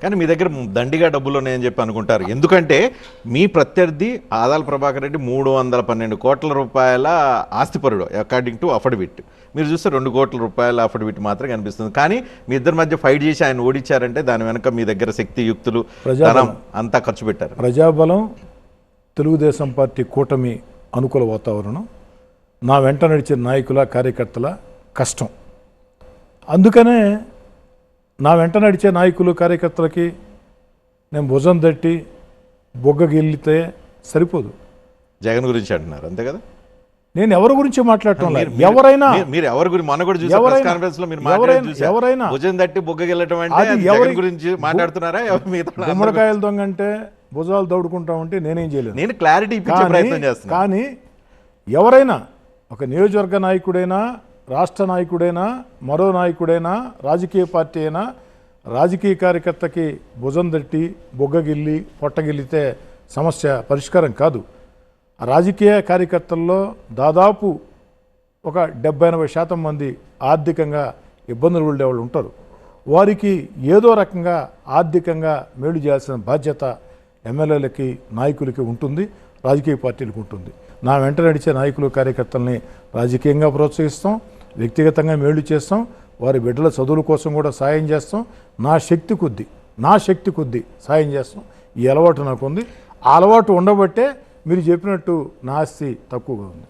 కానీ మీ దగ్గర దండిగా డబ్బులు ఉన్నాయని చెప్పి అనుకుంటారు. ఎందుకంటే మీ ప్రత్యర్థి ఆదాల ప్రభాకర్ రెడ్డి 312 కోట్ల రూపాయల ఆస్తిపరుడు అకార్డింగ్ టు అఫిడవిట్. మీరు చూస్తే 2 కోట్ల రూపాయల అఫిడవిట్ మాత్రం కనిపిస్తుంది. కానీ మీ ఇద్దరి మధ్య ఫైట్ చేసి ఆయన ఓడించారంటే దాని వెనక మీ దగ్గర శక్తి యుక్తులు ధనం అంతా ఖర్చు పెట్టారు. ప్రజాబలం, తెలుగుదేశం పార్టీ కూటమి అనుకూల వాతావరణం, నా వెంట నడిచే నాయకుల కార్యకర్తల కష్టం. అందుకనే నా వెంట నడిచే నాయకులు కార్యకర్తలకి నేను భుజం తట్టి బొగ్గగిల్లితే సరిపోదు. జగన్ గురించి అంటున్నారు అంతే కదా. నేను ఎవరి గురించి మాట్లాడటం లేదు. ఎవరైనా మీరు ఎవరి గురించి మన కూడా చూసాం ప్రెస్ కాన్ఫరెన్స్ లో మీరు ఎవరైనా భుజం తట్టి బొగ్గగిల్లటం అంటే జగన్ గురించి మాట్లాడుతున్నారా? గుమ్మడికాయల దొంగ అంటే భుజాలు దౌడుకుంటామంటే నేనేం చేయలేదు. నేను క్లారిటీ ఇచ్చే ప్రయత్నం చేస్తాను. కానీ ఎవరైనా ఒక నియోజకవర్గ నాయకుడైనా, రాష్ట్ర నాయకుడైనా, మరో నాయకుడైనా, రాజకీయ పార్టీ అయినా రాజకీయ కార్యకర్తకి భుజం తట్టి బొగ్గగిల్లి పొట్టగిల్లితే సమస్య పరిష్కారం కాదు. రాజకీయ కార్యకర్తల్లో దాదాపు ఒక 70-80% మంది ఆర్థికంగా ఇబ్బందులు ఉండేవాళ్ళు ఉంటారు. వారికి ఏదో రకంగా ఆర్థికంగా మేలు చేయాల్సిన బాధ్యత ఎమ్మెల్యేలకి, నాయకులకి ఉంటుంది, రాజకీయ పార్టీలకు ఉంటుంది. నా వెంట నడిచే నాయకులు కార్యకర్తల్ని రాజకీయంగా ప్రోత్సహిస్తాం, వ్యక్తిగతంగా మేలు చేస్తాం, వారి బిడ్డల చదువుల కోసం కూడా సాయం చేస్తాం. నా శక్తి కొద్దీ సాయం చేస్తాం. ఈ అలవాటు నాకుంది. ఆ అలవాటు ఉండబట్టే మీరు చెప్పినట్టు నా ఆస్తి తక్కువగా ఉంది.